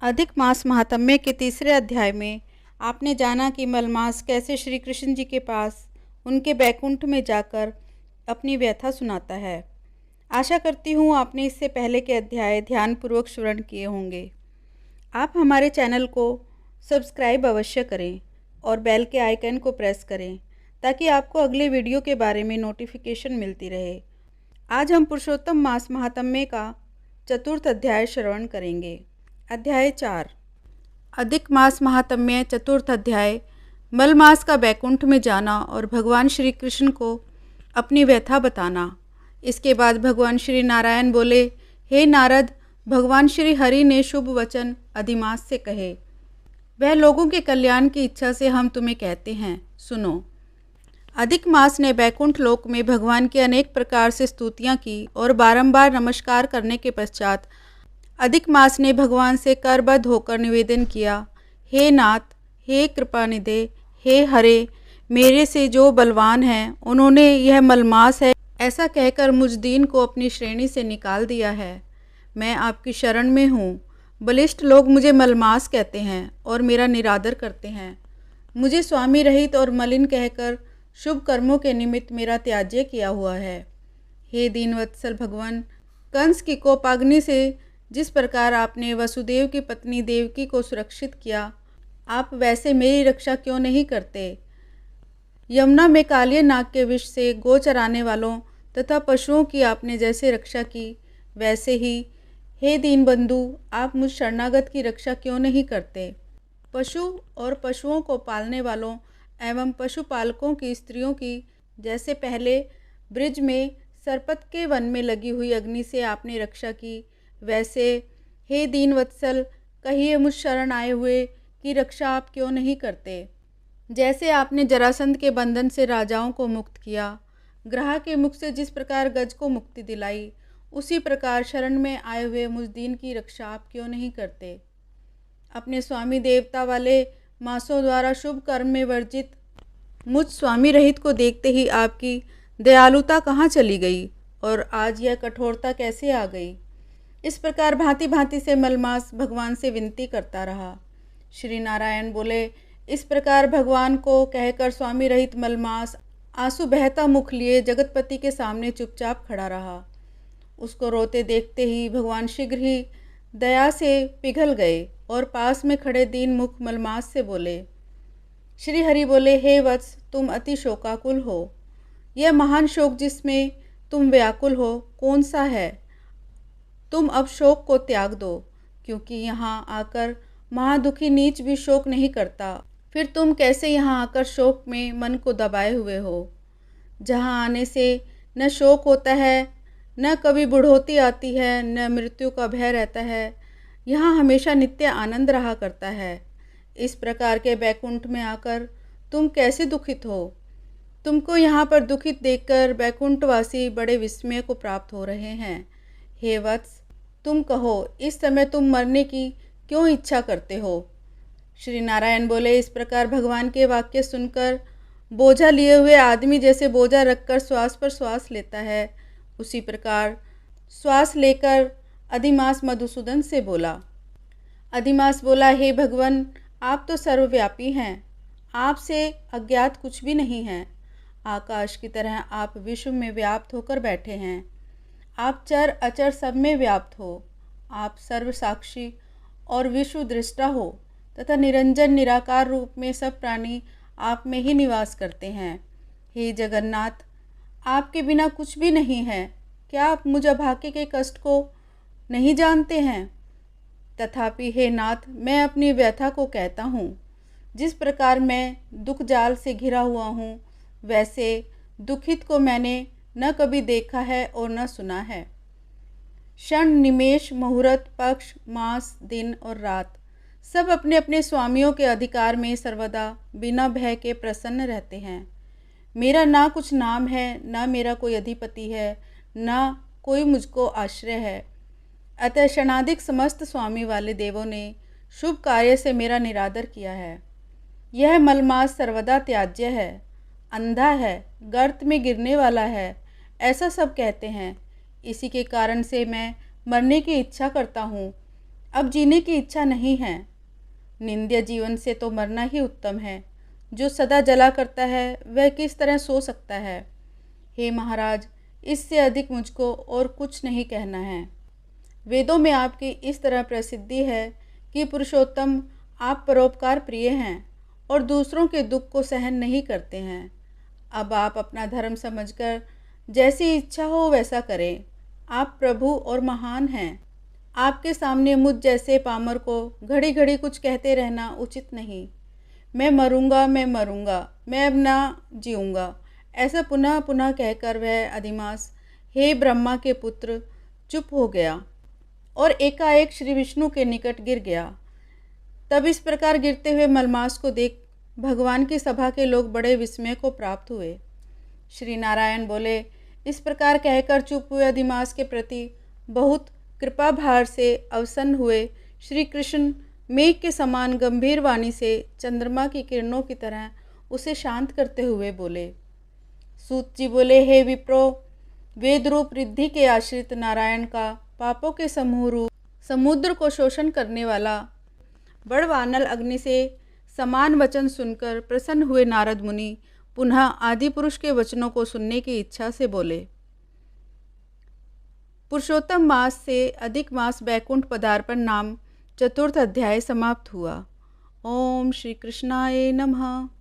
अधिक मास महात्म्य के तीसरे अध्याय में आपने जाना कि मलमास कैसे श्री कृष्ण जी के पास उनके बैकुंठ में जाकर अपनी व्यथा सुनाता है। आशा करती हूँ आपने इससे पहले के अध्याय ध्यानपूर्वक श्रवण किए होंगे। आप हमारे चैनल को सब्सक्राइब अवश्य करें और बेल के आइकन को प्रेस करें ताकि आपको अगले वीडियो के बारे में नोटिफिकेशन मिलती रहे। आज हम पुरुषोत्तम मास महात्म्य का चतुर्थ अध्याय श्रवण करेंगे। अध्याय 4 अधिक मास महात्म्य चतुर्थ अध्याय मलमास का बैकुंठ में जाना और भगवान श्री कृष्ण को अपनी व्यथा बताना। इसके बाद भगवान श्री नारायण बोले, हे नारद, भगवान श्री हरि ने शुभ वचन अधिमास से कहे। वह लोगों के कल्याण की इच्छा से हम तुम्हें कहते हैं, सुनो। अधिक मास ने बैकुंठ लोक में भगवान की अनेक प्रकार से स्तुतियाँ की और बारंबार नमस्कार करने के पश्चात अधिक मास ने भगवान से करबद्ध होकर निवेदन किया, हे नाथ, हे कृपानिधे, हे हरे, मेरे से जो बलवान हैं उन्होंने यह मलमास है ऐसा कहकर मुझ दीन को अपनी श्रेणी से निकाल दिया है। मैं आपकी शरण में हूँ। बलिष्ठ लोग मुझे मलमास कहते हैं और मेरा निरादर करते हैं। मुझे स्वामी रहित और मलिन कहकर शुभ कर्मों के निमित्त मेरा त्याज्य किया हुआ है। हे दीनवत्सल भगवान, कंस की कोपाग्नि से जिस प्रकार आपने वसुदेव की पत्नी देवकी को सुरक्षित किया, आप वैसे मेरी रक्षा क्यों नहीं करते। यमुना में कालिया नाग के विष से गो चराने वालों तथा पशुओं की आपने जैसे रक्षा की, वैसे ही हे दीनबंधु, आप मुझ शरणागत की रक्षा क्यों नहीं करते। पशु और पशुओं को पालने वालों एवं पशुपालकों की स्त्रियों की जैसे पहले ब्रिज में सरपत के वन में लगी हुई अग्नि से आपने रक्षा की, वैसे हे दीनवत्सल, कहिए मुझ शरण आए हुए की रक्षा आप क्यों नहीं करते। जैसे आपने जरासंध के बंधन से राजाओं को मुक्त किया, ग्रह के मुख से जिस प्रकार गज को मुक्ति दिलाई, उसी प्रकार शरण में आए हुए मुझ दीन की रक्षा आप क्यों नहीं करते। अपने स्वामी देवता वाले मासों द्वारा शुभ कर्म में वर्जित मुझ स्वामी रहित को देखते ही आपकी दयालुता कहाँ चली गई और आज यह कठोरता कैसे आ गई। इस प्रकार भांति भांति से मलमास भगवान से विनती करता रहा। श्री नारायण बोले, इस प्रकार भगवान को कहकर स्वामी रहित मलमास आंसू बहता मुख लिए जगतपति के सामने चुपचाप खड़ा रहा। उसको रोते देखते ही भगवान शीघ्र ही दया से पिघल गए और पास में खड़े दीन मुख मलमास से बोले। श्री हरि बोले, हे वत्स, तुम अति शोकाकुल हो। यह महान शोक जिसमें तुम व्याकुल हो कौन सा है। तुम अब शोक को त्याग दो, क्योंकि यहाँ आकर महादुखी नीच भी शोक नहीं करता। फिर तुम कैसे यहाँ आकर शोक में मन को दबाए हुए हो। जहाँ आने से न शोक होता है, न कभी बुढ़ोती आती है, न मृत्यु का भय रहता है। यहाँ हमेशा नित्य आनंद रहा करता है। इस प्रकार के बैकुंठ में आकर तुम कैसे दुखित हो। तुमको यहाँ पर दुखित देखकर बैकुंठवासी बड़े विस्मय को प्राप्त हो रहे हैं। हे वत्स, तुम कहो, इस समय तुम मरने की क्यों इच्छा करते हो। श्री नारायण बोले, इस प्रकार भगवान के वाक्य सुनकर बोझा लिए हुए आदमी जैसे बोझा रखकर श्वास पर श्वास लेता है, उसी प्रकार श्वास लेकर अधिमास मधुसूदन से बोला। अधिमास बोला, हे भगवान, आप तो सर्वव्यापी हैं। आपसे अज्ञात कुछ भी नहीं है। आकाश की तरह आप विश्व में व्याप्त होकर बैठे हैं। आप चर अचर सब में व्याप्त हो। आप सर्व साक्षी और विश्व दृष्टा हो तथा निरंजन निराकार रूप में सब प्राणी आप में ही निवास करते हैं। हे जगन्नाथ, आपके बिना कुछ भी नहीं है। क्या आप मुझ अभागे के कष्ट को नहीं जानते हैं। तथापि हे नाथ, मैं अपनी व्यथा को कहता हूँ। जिस प्रकार मैं दुख जाल से घिरा हुआ हूँ, वैसे दुखित को मैंने न कभी देखा है और न सुना है। क्षण, निमेष, मुहूर्त, पक्ष, मास, दिन और रात सब अपने अपने स्वामियों के अधिकार में सर्वदा बिना भय के प्रसन्न रहते हैं। मेरा ना कुछ नाम है, ना मेरा कोई अधिपति है, ना कोई मुझको आश्रय है। अतः क्षणाधिक समस्त स्वामी वाले देवों ने शुभ कार्य से मेरा निरादर किया है। यह मलमास सर्वदा त्याज्य है, अंधा है, गर्त में गिरने वाला है, ऐसा सब कहते हैं। इसी के कारण से मैं मरने की इच्छा करता हूँ। अब जीने की इच्छा नहीं है। निंद्य जीवन से तो मरना ही उत्तम है। जो सदा जला करता है वह किस तरह सो सकता है। हे महाराज, इससे अधिक मुझको और कुछ नहीं कहना है। वेदों में आपकी इस तरह प्रसिद्धि है कि पुरुषोत्तम, आप परोपकार प्रिय हैं और दूसरों के दुख को सहन नहीं करते हैं। अब आप अपना धर्म समझकर जैसी इच्छा हो वैसा करें। आप प्रभु और महान हैं। आपके सामने मुझ जैसे पामर को घड़ी घड़ी कुछ कहते रहना उचित नहीं। मैं मरूंगा, मैं मरूंगा, मैं अब ना जीऊँगा, ऐसा पुनः पुनः कहकर वह अधिमास, हे ब्रह्मा के पुत्र, चुप हो गया और एकाएक श्री विष्णु के निकट गिर गया। तब इस प्रकार गिरते हुए मलमास को देख भगवान की सभा के लोग बड़े विस्मय को प्राप्त हुए। श्री नारायण बोले, इस प्रकार कहकर चुप हुए अधिमास के प्रति बहुत कृपा भार से अवसन्न हुए श्री कृष्ण मेघ के समान गंभीर वाणी से चंद्रमा की किरणों की तरह उसे शांत करते हुए बोले। सूत जी बोले, हे विप्रो, वेद रूप रिद्धि के आश्रित नारायण का पापों के समूह रूप समुद्र को शोषण करने वाला बड़वानल अग्नि से समान वचन सुनकर प्रसन्न हुए नारद मुनि पुनः आदि पुरुष के वचनों को सुनने की इच्छा से बोले। पुरुषोत्तम मास से अधिक मास बैकुंठ पदार्पण नाम चतुर्थ अध्याय समाप्त हुआ। ओम श्री कृष्णाय नमः।